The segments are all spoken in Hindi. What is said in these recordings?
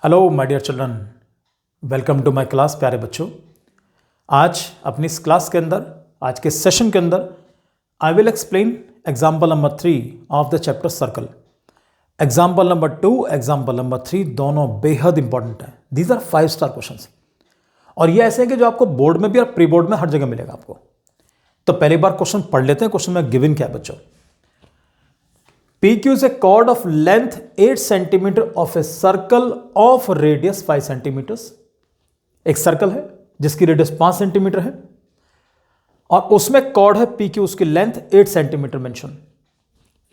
Hello my dear children, welcome to my class. प्यारे बच्चों, आज अपनी इस क्लास के अंदर, आज के सेशन के अंदर I will explain example number 3 of the chapter circle. Example number 2, example number 3 दोनों बेहद इंपॉर्टेंट हैं। दीज आर 5 स्टार क्वेश्चंस और ये ऐसे हैं कि जो आपको बोर्ड में भी और प्री बोर्ड में हर जगह मिलेगा आपको। तो पहली बार क्वेश्चन पढ़ लेते हैं। क्वेश्चन में गिवन क्या है बच्चों? PQ is a chord of length 8 cm of a circle of radius 5 cm। एक सर्कल है जिसकी रेडियस 5 सेंटीमीटर है और उसमें कॉर्ड है PQ, उसकी length 8 centimetre mention.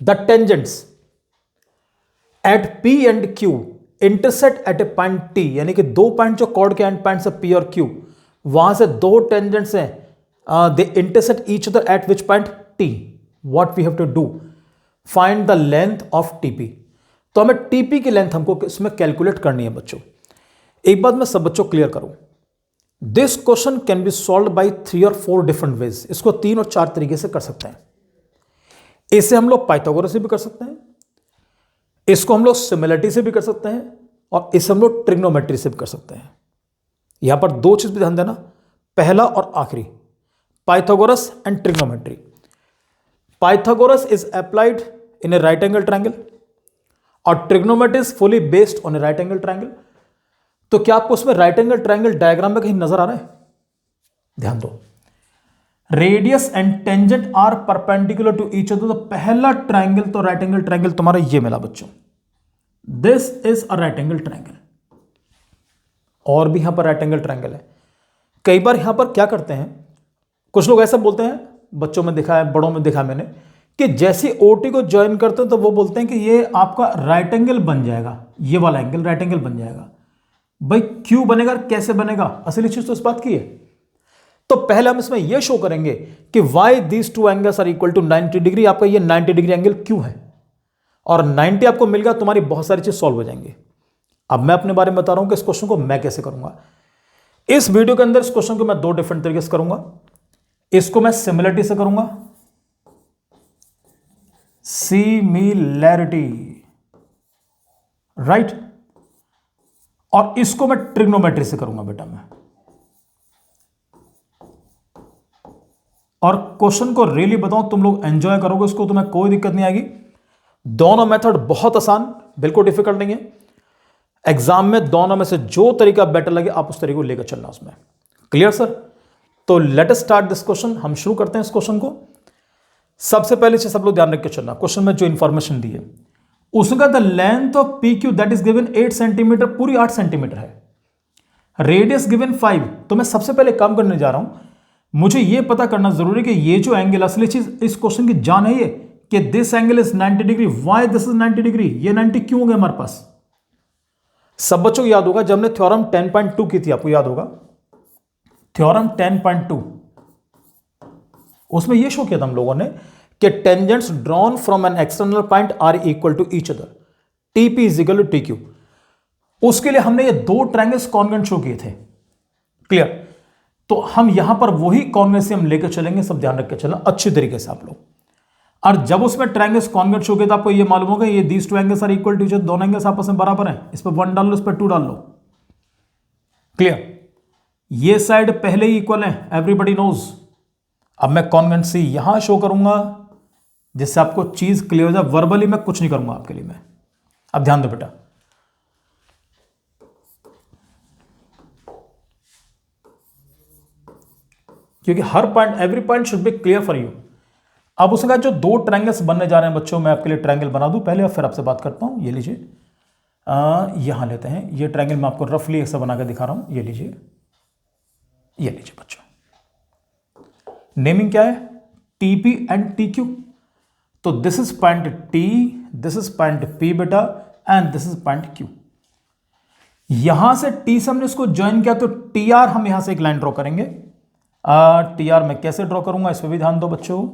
The tangents at P and Q intersect at a point T, यानी कि दो पॉइंट जो कॉर्ड के एंड पॉइंट्स है P और Q, वहां से दो टेंजेंट्स हैं, they intersect each other at which point T। What we have to do? Find the length of TP. तो हमें टीपी की लेंथ हमको इसमें कैलकुलेट करनी है बच्चों। एक बात मैं सब बच्चों क्लियर करूं, this question can be solve bye 3 और 4 डिफरेंट वेज। इसको 3 और 4 तरीके से कर सकते हैं। इसे हम लोग पाइथागोरस से भी कर सकते हैं, इसको हम लोग सिमिलरिटी से भी कर सकते हैं और इसे हम लोग ट्रिग्नोमेट्री से भी कर सकते हैं। यहां पर दो चीज भी ध्यान देना, पहला और आखिरी, Pythagoras and trigonometry. Pythagoras is applied in a right angle triangle और trigonometry is fully based on a right angle triangle। तो क्या आपको उसमें राइट एंगल ट्रायंगल डायग्राम में कहीं नजर आ रहा है? ध्यान दो, radius and tangent are perpendicular to each other. तो पहला ट्रायंगल तो राइट एंगल ट्रायंगल तुम्हारा ये मिला बच्चों, this is a right angle triangle. और भी यहां पर राइट एंगल ट्रायंगल है। कई बार यहां पर क्या करते हैं, कुछ लोग ऐसा बोलते हैं, बच्चों में देखा है, बड़ों में देखा है मैंने, कि जैसे ओटी को ज्वाइन करते हैं तो वो बोलते हैं कि ये आपका राइट एंगल बन जाएगा, ये वाला एंगल राइट एंगल बन जाएगा। भाई क्यों बनेगा, कैसे बनेगा? असली चीज तो इस बात की है। तो पहले हम इसमें यह शो करेंगे कि why these two angles are equal to 90 degree. आपका ये 90 डिग्री एंगल क्यों है, और 90 आपको मिल गया, तुम्हारी बहुत सारी चीज सॉल्व हो जाएंगी। अब मैं अपने बारे में बता रहा हूं कि इस क्वेश्चन को मैं कैसे करूंगा। इस वीडियो के अंदर इस क्वेश्चन को मैं 2 डिफरेंट तरीके से करूंगा। इसको मैं सिमिलरिटी से करूंगा, सिमिलैरिटी, राइट, और इसको मैं ट्रिग्नोमेट्री से करूंगा बेटा मैं। और क्वेश्चन को रियली बताऊं, तुम लोग एंजॉय करोगे इसको, तुम्हें कोई दिक्कत नहीं आएगी। दोनों मेथड बहुत आसान, बिल्कुल डिफिकल्ट नहीं है। एग्जाम में दोनों में से जो तरीका बेटर लगे आप उस तरीके को लेकर चलना उसमें। Clear sir? तो let us start this question. हम शुरू करते हैं इस क्वेश्चन को। सबसे पहले से सब लोग ध्यान रख के चलना, क्वेश्चन में जो इंफॉर्मेशन दी है उसका the length of P Q that is given 8 centimetre, पूरी 8 सेंटीमीटर है। Radius given 5। तो मैं सबसे पहले काम करने जा रहा हूं, मुझे यह पता करना जरूरी है कि ये जो एंगल, असली चीज इस क्वेश्चन की जान है ये कि this angle is 90 degree. Why this is 90 degree? ये 90 क्यों हो गया हमारे पास? सब बच्चों को याद होगा जब हमने थ्योरम 10.2 की थी, आपको याद होगा थ्योरम 10.2, उसमें यह शो किया था हम लोगों ने कि tangents drawn from an external point are equal to each other, TP is equal to T Q. उसके लिए हमने ये 2 ट्रायंगल्स कॉन्वेंट शो किए थे। क्लियर? तो हम यहां पर वही कॉन्वेंट से हम लेकर चलेंगे, सब ध्यान रख के चलना अच्छी तरीके से आप लोग। और जब उसमें ट्रायंगल्स कॉन्वेंट शो किए तो आपको ये मालूम होगा ये these 2 angles are equal to each other, दोनों एंगल्स आपस में बराबर हैं। इस पर 1 डाल लो, इस पर 2 डाल लो। क्लियर? ये साइड पहले ही इक्वल है, एवरीबॉडी नोज। अब मैं कॉन्वेंट सी यहां शो करूंगा जिससे आपको चीज क्लियर हो जाए। वर्बली मैं कुछ नहीं करूंगा आपके लिए मैं। अब ध्यान दो बेटा, क्योंकि हर point, every point should be clear for you. अब उसका जो 2 ट्रायंगल्स बनने जा रहे हैं बच्चों, मैं आपके लिए ट्रायंगल बना दूं पहले और फिर आपसे बात करता हूं। ये लीजिए, यहां लेते हैं ये ट्रायंगल, मैं आपको रफली ऐसा बना के दिखा रहा हूं। ये लीजिए, ये लीजिए बच्चों, नेमिंग क्या है? TP and T Q. तो this is point T, this is point P बेटा, and this is point Q. यहां से टी से हमने इसको ज्वाइन किया तो टी आर, हम यहां से एक लाइन ड्रॉ करेंगे। टी आर मैं कैसे ड्रॉ करूंगा इस पर भी ध्यान दो बच्चों।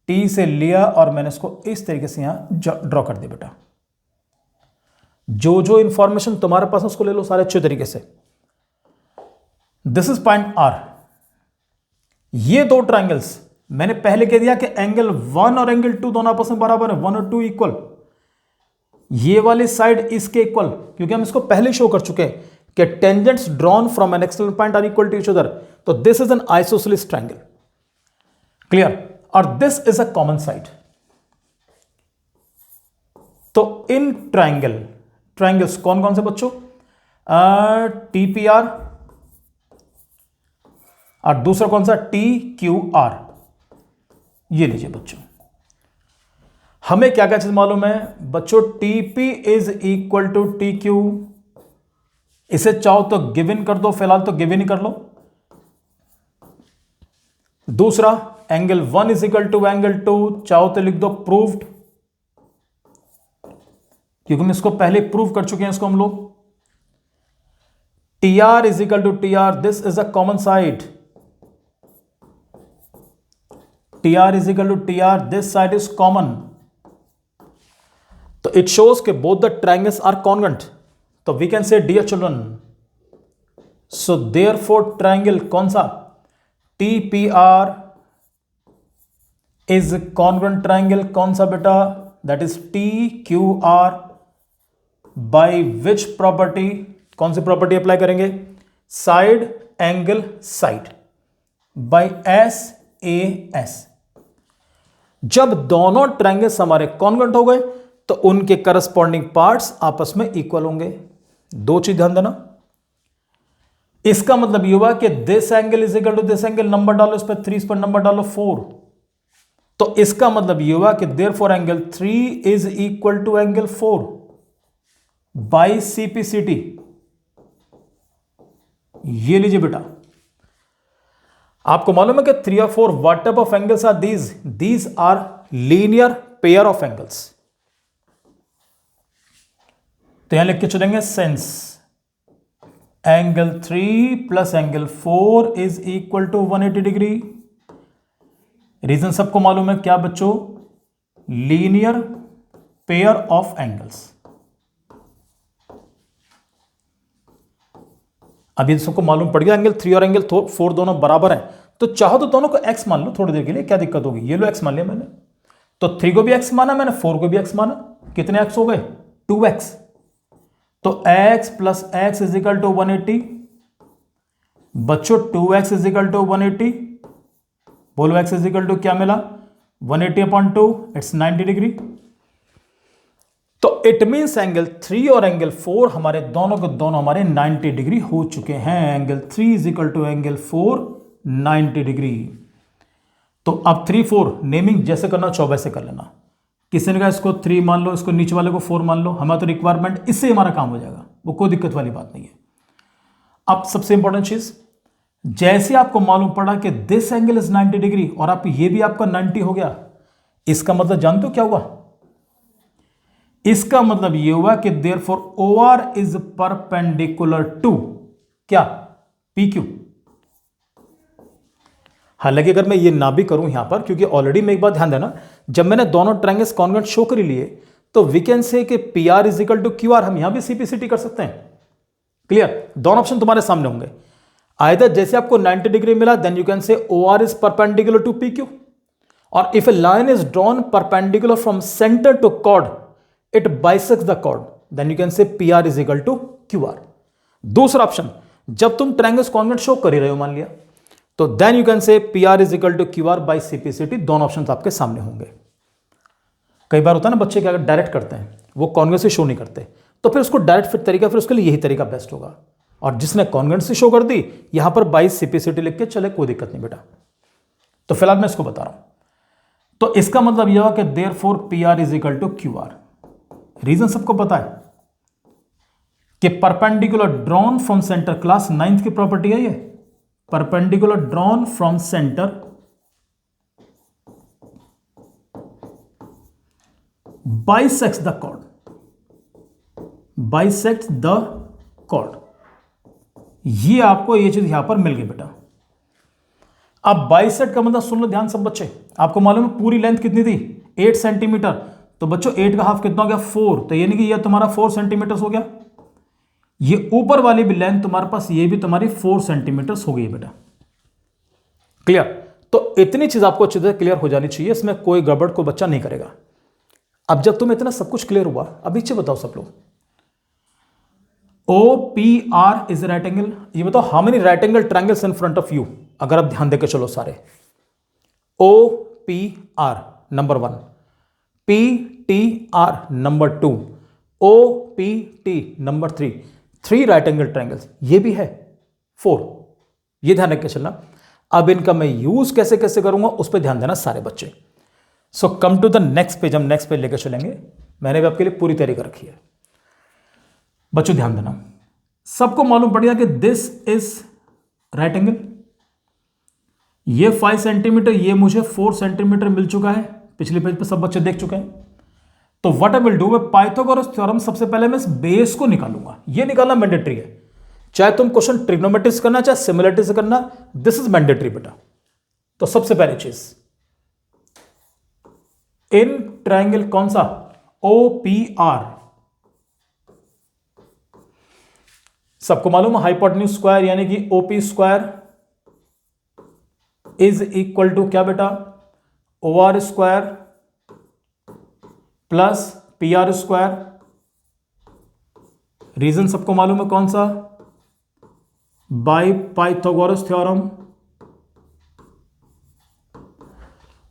टी से लिया और मैंने इसको इस तरीके से यहां ड्रॉ कर दिया बेटा। जो जो इंफॉर्मेशन तुम्हारे पास है उसको ले लो सारे अच्छे तरीके से। This is point R. ये 2 ट्रायंगल्स मैंने पहले कह दिया कि एंगल 1 और एंगल 2 दोनों आपस में बराबर है, 1 और 2 इक्वल। ये वाली साइड इसके इक्वल, क्योंकि हम इसको पहले शो कर चुके हैं कि tangents drawn from an external point are equal to each other, तो this is an isosceles triangle, clear, और this is a common side. तो इन ट्रायंगल्स कौन कौन से बच्चों, TPR और दूसरा कौन सा TQR, ये लीजिए बच्चों। हमें क्या क्या चीज मालूम है बच्चों, TP is equal to TQ, इसे चाहो तो गिवन कर दो, फिलहाल तो गिवन ही कर लो। दूसरा angle 1 is equal to angle 2, चाहो तो लिख दो प्रूव्ड, क्योंकि हम इसको पहले प्रूव कर चुके हैं इसको हम लोग। TR is equal to TR, this is a common side, TR is equal to TR, this side is common, तो इट शोज के both the triangles are congruent, तो we can say dear children, so therefore triangle कौन सा, TPR इज कॉन्ग्रुएंट ट्रायंगल, कौन सा बेटा, that is TQR, by which property, कौन सी प्रॉपर्टी अप्लाई करेंगे, side angle side, by SAS। जब दोनों ट्रायंगल्स हमारे कॉन्ग्रुएंट हो गए तो उनके करस्पॉन्डिंग पार्ट्स आपस में इक्वल होंगे। दो चीज ध्यान देना, इसका मतलब ये हुआ कि this angle is equal to this angle, number डालो इस पर 3, इस पर नंबर डालो 4, तो इसका मतलब ये हुआ कि therefore angle 3 is equal to angle 4 by CPCT। ये लीजिए बेटा, आपको मालूम है कि 3 और 4 what type of angles are these are linear pair of angles. तो यहां लिख के चलेंगे since angle 3 plus angle 4 is equal to 180 degree. Reason सबको मालूम है क्या बच्चों, लीनियर पेयर ऑफ एंगल्स। अभी सबको मालूम पड़ गया एंगल 3 और एंगल 4 दोनों बराबर हैं, तो चाहो तो दोनों को x मान लो थोड़ी देर के लिए, क्या दिक्कत होगी, ये लो x मान लिया मैंने, तो 3 को भी x माना मैंने, 4 को भी x माना, कितने x हो गए 2x, तो x plus x is equal to 180, बच्चों 2x इज इक्वल टू 180, बोलो x इज इक्वल टू क्या मिला 180 अपॉन 2, इट्स 90 डिग्री। तो इट मींस एंगल 3 और एंगल 4 हमारे दोनों के दोनों हमारे 90 डिग्री हो चुके हैं। Angle 3 is equal to angle 4 90 degree. तो अब 3 4 नेमिंग जैसे करना चाहो वैसे कर लेना, किसी ने कहा इसको 3 मान लो, इसको नीचे वाले को 4 मान लो, हमारा तो रिक्वायरमेंट इससे हमारा काम हो जाएगा, वो कोई दिक्कत वाली बात नहीं है। अब सबसे इंपॉर्टेंट चीज, जैसे आपको मालूम पड़ा कि दिस एंगल इज 90 डिग्री और आप ये भी आपका 90 हो गया, इसका मतलब जानते हो क्या हुआ, इसका मतलब ये हुआ कि therefore OR is perpendicular to क्या PQ। हालांकि अगर मैं ये ना भी करूं यहां पर, क्योंकि ऑलरेडी मैं एक बात ध्यान देना, जब मैंने दोनों ट्रायंगल्स कॉन्ग्रुएंट शो कर लिए तो वी कैन से कि PR is equal to QR, हम यहां भी CPCT कर सकते हैं। क्लियर, दोनों ऑप्शन तुम्हारे सामने होंगे। आइदर जैसे आपको 90 डिग्री मिला then you can say OR is perpendicular to PQ, और if a line is drawn perpendicular from centre to chord it bisects the chord, then you can say PR is equal to QR। दूसरा ऑप्शन, जब तुम ट्रायंगल्स कॉन्ग्रुएंट शो कर ही रहे हो मान लिया, तो then you can say PR is equal to QR by CPCT। दोनों ऑप्शन आपके सामने होंगे। कई बार होता है ना बच्चे क्या डायरेक्ट करते हैं, वो कॉन्ग्रुएंट से शो नहीं करते, तो फिर उसको डायरेक्ट फिर तरीका, फिर उसके लिए यही तरीका बेस्ट होगा। और जिसने कॉन्ग्रुएंट से शो कर दी यहां पर बाई CPCT लिख के चले, कोई दिक्कत नहीं बेटा। तो फिलहाल मैं इसको बता रहा हूं, तो इसका मतलब यह हुआ कि therefore PR is equal to QR। Reason सबको पता है कि perpendicular drawn from centre, class 9th की प्रॉपर्टी है ये, perpendicular drawn from centre bisects the chord, bisects the chord. ये आपको ये चीज यहां पर मिल गई बेटा। अब बाइसेक्ट का मतलब सुन लो ध्यान सब बच्चे, आपको मालूम है पूरी लेंथ कितनी थी 8 सेंटीमीटर, तो बच्चों 8 का हाफ कितना हो गया 4, तो यानी कि ये तुम्हारा 4 सेंटीमीटर हो गया। ये ऊपर वाली भी लेंथ तुम्हारे पास ये भी तुम्हारी 4 सेंटीमीटर हो गई बेटा। क्लियर, तो इतनी चीज आपको अच्छी तरह क्लियर हो जानी चाहिए, इसमें कोई गड़बड़ को बच्चा नहीं करेगा। अब जब तुम्हें इतना सब कुछ क्लियर हुआ, अब नीचे बताओ सब लोग, O P R is right angle, ये बताओ how many right angle triangles in front of you, अगर आप ध्यान देकर चलो सारे। O P R number 1, P T R number 2, O P T number 3, 3 right angle triangles, ये भी है 4, ये ध्यान रख के चलना। अब इनका मैं यूज कैसे कैसे करूंगा उस पर ध्यान देना सारे बच्चे। So come to the next page, हम नेक्स्ट पेज लेकर चलेंगे, मैंने भी आपके लिए पूरी तैयारी कर रखी है। बच्चों ध्यान देना, सबको मालूम पड़ गया कि दिस इज राइट एंगल, ये 5 सेंटीमीटर, ये मुझे 4 सेंटीमीटर मिल चुका है, पिछले पेज पे सब बच्चे देख चुके हैं। तो what I will do, Pythagoras theorem सबसे पहले मैं इस बेस को निकालूंगा, ये निकालना मैंडेटरी है, चाहे तुम क्वेश्चन ट्रिग्नोमेट्री से करना चाहे सिमिलरिटी से करना, दिस इज मैंडेटरी बेटा। तो सबसे पहले चीज, इन ट्रायंगल कौन सा, ओ पी आर, सबको मालूम है हाइपोटेन्यूज स्क्वायर यानी कि OP square is equal to क्या बेटा, O R square plus P R square. Reason सबको मालूम है कौन सा, by Pythagoras theorem.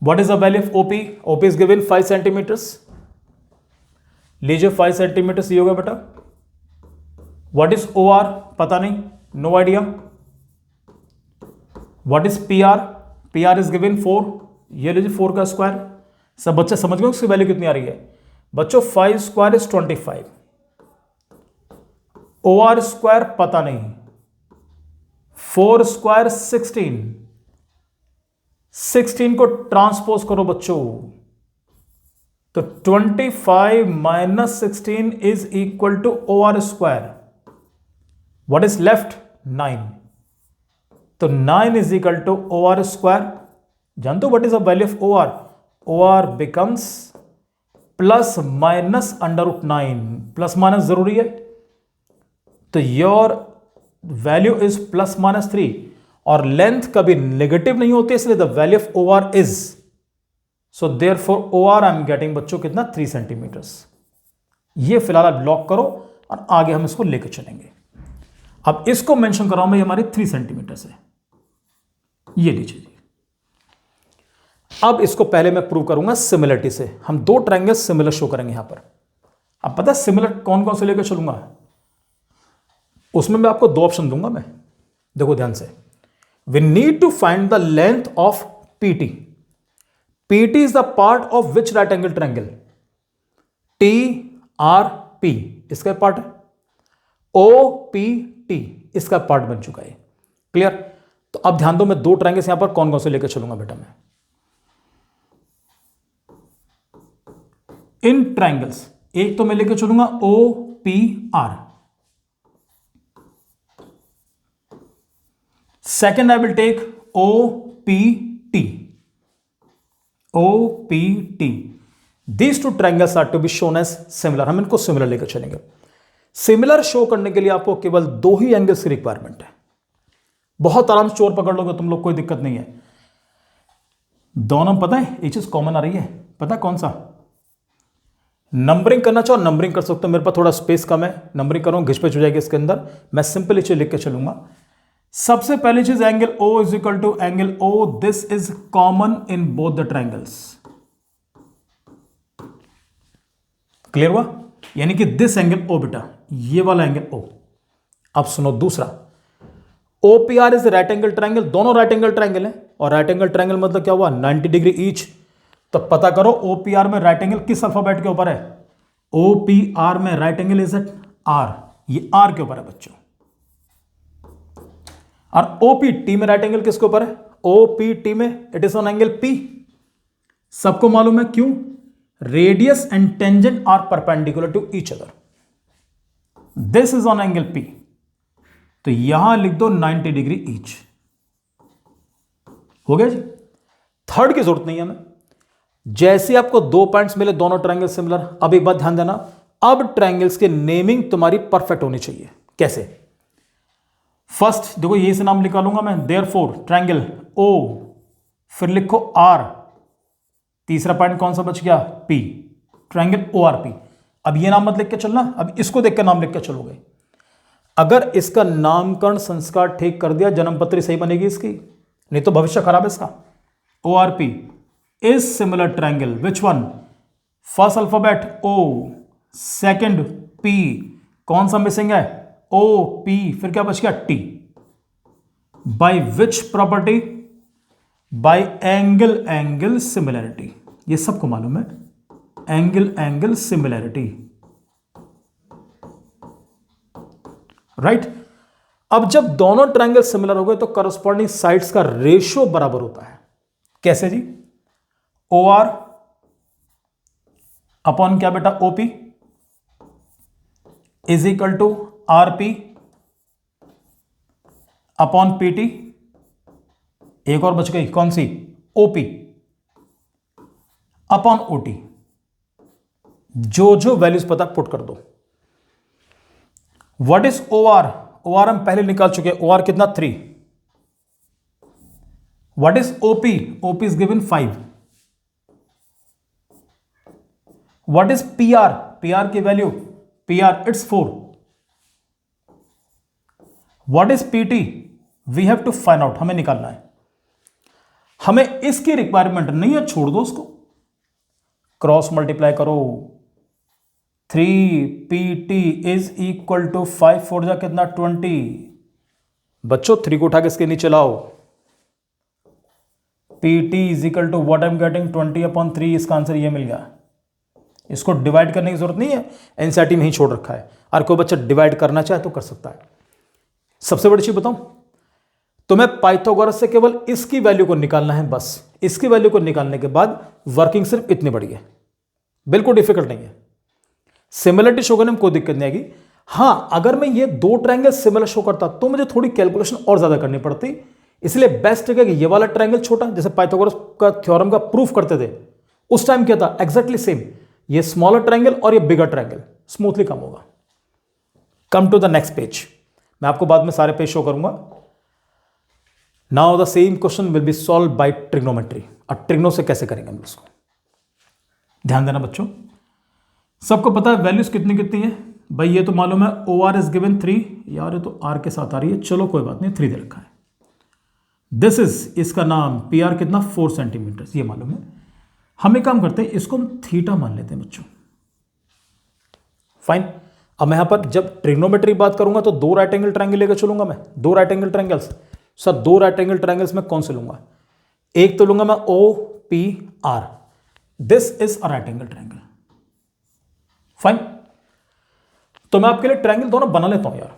What is the value of OP, OP is given 5 centimetres, लीजिए 5 सेंटीमीटर्स ये होगा बेटा। व्हाट इज ओ आर, पता नहीं, no idea. What is P R, P R is given 4, ये लीजिए 4 का स्क्वायर। सब बच्चे समझ गए उसकी वैल्यू कितनी आ रही है बच्चों, 5 square is 25, O R square पता नहीं, 4 स्क्वायर 16, 16 को ट्रांसपोज करो बच्चों, तो 25 minus 16 is equal to O R square. What is left, 9, तो 9 is equal to O R square. जानते हो what is the value of O R, O R becomes plus minus under root 9, plus minus जरूरी है, तो your value is plus minus 3, और लेंथ कभी नेगेटिव नहीं होती, इसलिए the value of O R is, so therefore O R I am getting बच्चों कितना, 3 सेंटीमीटर्स। ये फिलहाल आप लॉक करो और आगे हम इसको लेकर चलेंगे। अब इसको मेंशन कर रहा हूं मैं, हमारे 3 सेंटीमीटर से, ये लीजिए जी। अब इसको पहले मैं प्रूव करूंगा सिमिलरिटी से, हम 2 ट्रायंगल सिमिलर शो करेंगे यहां पर। अब पता है सिमिलर कौन कौन से लेकर चलूंगा, उसमें मैं आपको 2 ऑप्शन दूंगा मैं, देखो ध्यान से। We need to find the length of PT, PT is the part of which right angle triangle, T R P इसका पार्ट है, ओ पी टी इसका पार्ट बन चुका है, क्लियर। तो अब ध्यान दो, मैं 2 ट्रायंगल्स यहां पर कौन कौन से लेकर चलूंगा बेटा मैं, इन ट्रायंगल्स, एक तो मैं लेकर चलूंगा O P R, second I will take O P T, O P T, these 2 triangles are to be shown as similar, हम इनको सिमिलर लेकर चलेंगे। सिमिलर शो करने के लिए आपको केवल 2 ही एंगल्स की रिक्वायरमेंट है, बहुत आराम से चोर पकड़ लोगे तुम लोग, कोई दिक्कत नहीं है। दोनों पता है एक चीज कॉमन आ रही है, पता है कौन सा, नंबरिंग करना चाहो नंबरिंग कर सकते हो, मेरे पास थोड़ा स्पेस कम है, नंबरिंग करो घिसपेच हो जाएगी इसके अंदर, मैं सिंपल ये चीज लिख के चलूंगा। सबसे पहली चीज angle O is equal to angle O, this is common in both the triangles, clear हुआ, यानी कि दिस एंगल O बेटा, ये वाला एंगल O। अब सुनो दूसरा, OPR is right angle triangle, दोनों राइट एंगल ट्रायंगल है, और राइट एंगल ट्रायंगल मतलब क्या हुआ, 90 डिग्री ईच। तो पता करो OPR में राइट एंगल किस अल्फाबेट के ऊपर है, OPR में right angle is at R, ये R के ऊपर है बच्चों, और OPT में राइट एंगल किसके ऊपर है, OPT में it is on angle P। सबको मालूम है क्यों, radius and tangent are perpendicular to each other, this is on angle P, तो यहां लिख दो 90 डिग्री ईच, हो गया जी। थर्ड की जरूरत नहीं है हमें, जैसे आपको 2 पॉइंट्स मिले, दोनों ट्रायंगल सिमिलर। अब एक बात ध्यान देना, अब ट्रायंगल्स के नेमिंग तुम्हारी परफेक्ट होनी चाहिए। कैसे, फर्स्ट देखो ये से नाम निकालूंगा मैं, देयरफॉर ट्रायंगल O, फिर लिखो R, तीसरा पॉइंट कौन सा बच गया, P, ट्रायंगल ORP। अब ये नाम मत लिख के चलना, अब इसको देख के नाम लिख के चलोगे। अगर इसका नामकरण संस्कार ठीक कर दिया, जन्मपत्री सही बनेगी इसकी, नहीं तो भविष्य खराब है इसका। ORP is similar triangle, which one? First alphabet O, second P, कौन सा मिसिंग है? O P, फिर क्या बच गया? T। Bye which property? Bye angle angle similarity. ये सबको मालूम है, एंगल एंगल सिमिलैरिटी, राइट। अब जब दोनों ट्रायंगल सिमिलर हो गए तो करस्पॉन्डिंग साइड्स का रेशियो बराबर होता है। कैसे जी? OR अपॉन क्या बेटा? OP is equal to RP upon PT। एक और बच गई, कौन सी? OP upon OT। जो जो वैल्यूज पता पुट कर दो। What is OR? OR हम पहले निकाल चुके हैं, OR कितना? 3। What is OP? OP is given 5। What is PR? PR की value, PR it's 4। What is PT? We have to find out, हमें निकालना है। हमें इसकी रिक्वायरमेंट नहीं है, छोड़ दो उसको, क्रॉस मल्टीप्लाई करो। 3PT इज इक्वल टू 5 4 जा कितना? 20। बच्चों 3 को उठा के इसके नीचे लाओ। PT is equal to what I am getting 20 upon 3। इसका आंसर ये मिल गया। इसको डिवाइड करने की जरूरत नहीं है, एनसीईआरटी में ही छोड़ रखा है। और कोई बच्चा डिवाइड करना चाहे तो कर सकता है। सबसे बड़ी चीज बताऊं, तुम्हें पाइथागोरस से केवल इसकी वैल्यू को निकालना है, बस इसकी वैल्यू को निकालने के बाद वर्किंग सिर्फ इतनी बड़ी है, बिल्कुल डिफिकल्ट नहीं है। सिमिलरिटी शो करने में कोई दिक्कत नहीं आएगी। हां, अगर मैं ये दो ट्रायंगल सिमिलर शो करता तो मुझे थोड़ी कैलकुलेशन और ज्यादा करनी पड़ती, इसलिए बेस्ट है कि ये वाला ट्रायंगल छोटा, जैसे पाइथागोरस का थ्योरम का प्रूफ करते थे उस टाइम क्या था, एग्जैक्टली सेम। ये स्मॉलर ट्रायंगल और ये बिगर ट्रायंगल, स्मूथली कम होगा। Come to the next page. मैं आपको बाद में सारे पेज शो करूंगा। Now the same question will be solve by trigonometry. अब ट्रिग्नो से कैसे करेंगे हम उसको, ध्यान देना बच्चों। सबको पता है वैल्यूज कितनी कितनी है भाई, ये तो मालूम है। OR इज गिवन 3, यार ये तो R के साथ आ रही है, चलो कोई बात नहीं, 3 दे रखा है। दिस इज, इसका नाम PR कितना? 4 सेंटीमीटर, ये मालूम है। हम एक काम करते हैं, इसको हम थीटा मान लेते हैं बच्चों, फाइन। अब मैं यहां पर जब ट्रिग्नोमेट्री बात करूंगा तो 2 राइट एंगल ट्रायंगल लेकर चलूंगा मैं, 2 right angle triangles. Sir 2 right angle triangles में कौन से लूंगा? एक तो लूंगा मैं OPR, this is a right angle triangle, fine. तो मैं आपके लिए ट्रायंगल दोनों बना लेता हूं यार,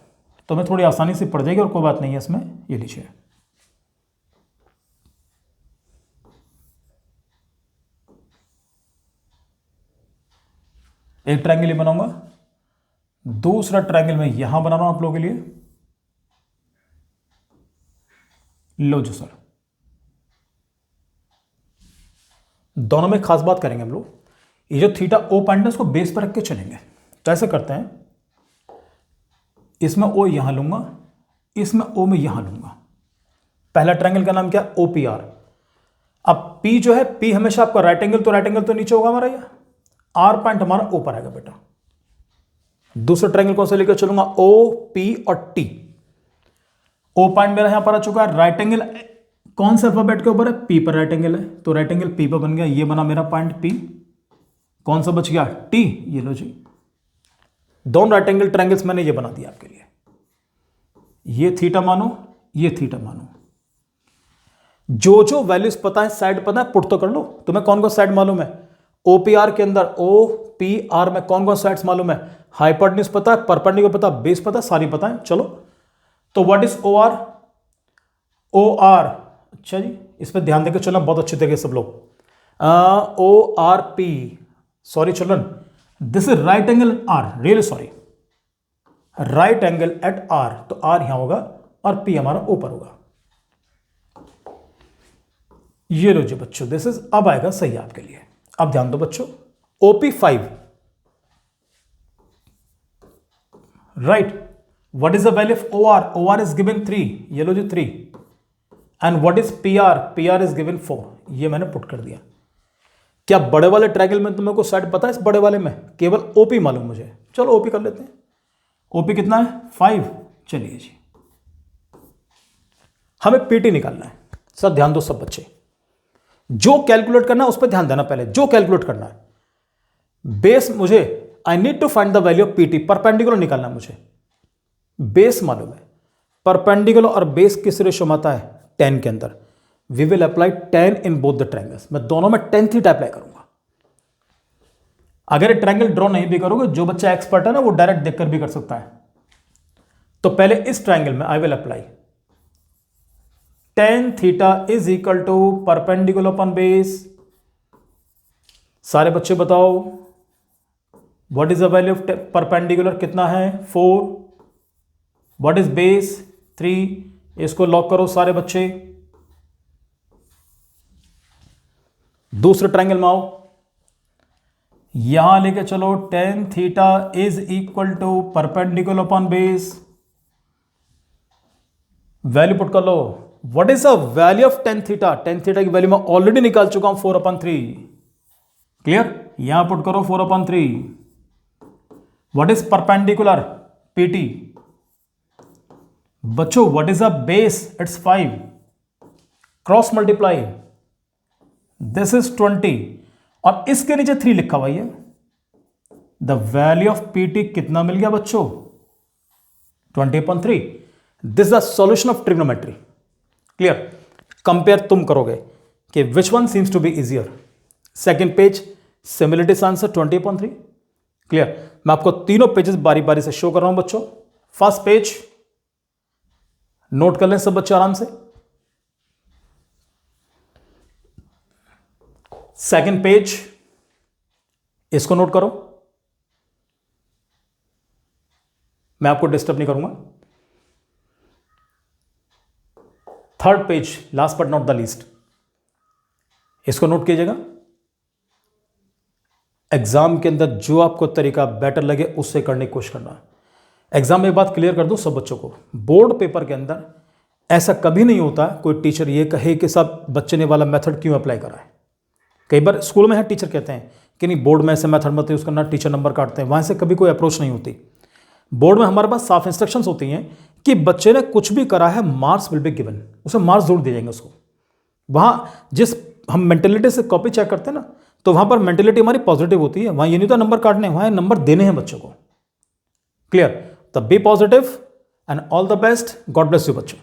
तो मैं थोड़ी आसानी से पड़ जाएगी और कोई बात नहीं है इसमें। ये लीजिए, एक ट्रायंगल ये बनाऊंगा, दूसरा ट्रायंगल मैं यहां बना रहा हूं आप लोगों के लिए। लो जो सर, दोनों में खास बात करेंगे हम लोग। ये जो थीटा O पॉइंट है उसको बेस पर रख के चलेंगे। तो ऐसे करते हैं, इसमें O यहां लूंगा, इसमें O में यहां लूंगा। पहला ट्रायंगल का नाम क्या? OPR। अब P जो है, P हमेशा आपका राइट एंगल तो नीचे होगा हमारा, यह R पॉइंट हमारा ऊपर आएगा बेटा। दूसरा ट्रायंगल कौन सा लेकर चलूंगा? OP और T। O पॉइंट मेरा यहां पर आ चुका है, राइट एंगल कौन से अल्फाबेट के ऊपर है? P पर राइट एंगल है, तो राइट एंगल P पर बन गया। ये बना मेरा पॉइंट P। कौन सा बच गया? T। ये लो जी, दोनों राइट एंगल ट्रायंगल्स मैंने ये बना दिया आपके लिए। ये थीटा मानो, ये थीटा मानो। जो जो वैल्यूज पता है, साइड पता है, पुट तो कर लो। तुम्हें कौन कौन साइड मालूम है? OPR के अंदर OPR में कौन कौन साइड्स मालूम है? हाइपोटेन्यूज पता है, परपेंडिकुलर पता है, बेस पता है, सारी पता है। चलो, तो व्हाट इज OR? OR, अच्छा जी, इस पर ध्यान देकर चलना बहुत अच्छे तरीके से सब लोग। ORP, sorry children, this is right angle R, really sorry, right angle at R। तो R यहां होगा और P हमारा ऊपर होगा। ये लो जी बच्चों, दिस इज, अब आएगा सही आपके लिए। अब ध्यान दो बच्चों, OP5, right. What is the value of OR? OR is given 3, ये लो जी 3। And what is PR? PR is given 4, ये मैंने पुट कर दिया। क्या बड़े वाले ट्रायंगल में तुम्हें को साइड पता है? इस बड़े वाले में केवल ओपी मालूम मुझे। चलो ओपी कर लेते हैं। ओपी कितना है? 5। चलिए जी, हमें पीटी निकालना है। सर ध्यान दो सब बच्चे, जो कैलकुलेट करना है उस पर ध्यान देना। पहले जो कैलकुलेट करना है, बेस मुझे, I need to find the value of PT, perpendicular निकालना है मुझे। बेस मालूम है, परपेंडिकुलर और बेस किस रेशो में आता है? 10 के अंदर। We will apply 10 in both the triangles. मैं दोनों में 10 थीटा अप्लाई करूंगा। अगर ये ट्रायंगल ड्रॉ नहीं भी करोगे, जो बच्चा एक्सपर्ट है ना वो डायरेक्ट देखकर भी कर सकता है। तो पहले इस ट्रायंगल में I will apply tan theta is equal to perpendicular upon base. सारे बच्चे बताओ what is the value of perpendicular? कितना है? 4। What is base? 3। इसको लॉक करो सारे बच्चे। दूसरे ट्रायंगल में आओ, यहां लेके चलो tan theta is equal to perpendicular upon base. Value put कर लो। What is the value of tan theta? tan theta की वैल्यू मैं ऑलरेडी निकाल चुका हूं, 4/3। क्लियर? यहां पुट करो 4/3। What is perpendicular? पीटी। बच्चों what is the base? It's 5। Cross multiply, this is 20 और इसके नीचे 3 लिखा हुआ है। द वैल्यू ऑफ पीटी कितना मिल गया बच्चों? 20/3। This is the solution of trigonometry. Clear? Compare तुम करोगे कि which one seems to be easier. Second page similarities answer 20/3। Clear? मैं आपको तीनों पेजेस बारी बारी से शो कर रहा हूं बच्चों। फर्स्ट पेज नोट कर लें सब बच्चे आराम से। सेकेंड पेज इसको नोट करो, मैं आपको डिस्टर्ब नहीं करूंगा। Third page last but not the least, इसको नोट कीजिएगा। एग्जाम के अंदर जो आपको तरीका बेटर लगे उससे करने की कोशिश करना। एग्जाम में एक बात क्लियर कर दूं सब बच्चों को, बोर्ड पेपर के अंदर ऐसा कभी नहीं होता कोई टीचर ये कहे कि सब बच्चे ने वाला मेथड क्यों अप्लाई करा है। कई बार स्कूल में है टीचर कहते हैं कि नहीं बोर्ड में ऐसे मेथड मत यूज करना, टीचर नंबर काटते हैं। वहां से कभी कोई अप्रोच नहीं होती। बोर्ड में हमारे पास साफ इंस्ट्रक्शंस होती हैं कि बच्चे ने कुछ भी करा है मार्क्स विल बी गिवन, उसे मार्क्स जरूर दिए जाएंगे उसको। वहां जिस हम मेंटेलिटी से कॉपी चेक करते हैं ना, तो वहां पर मेंटेलिटी हमारी पॉजिटिव होती है। वहां ये नहीं तो नंबर काटने, वहां नंबर देने हैं बच्चों को। क्लियर? तब be positive and all the best. God bless you बच्चों।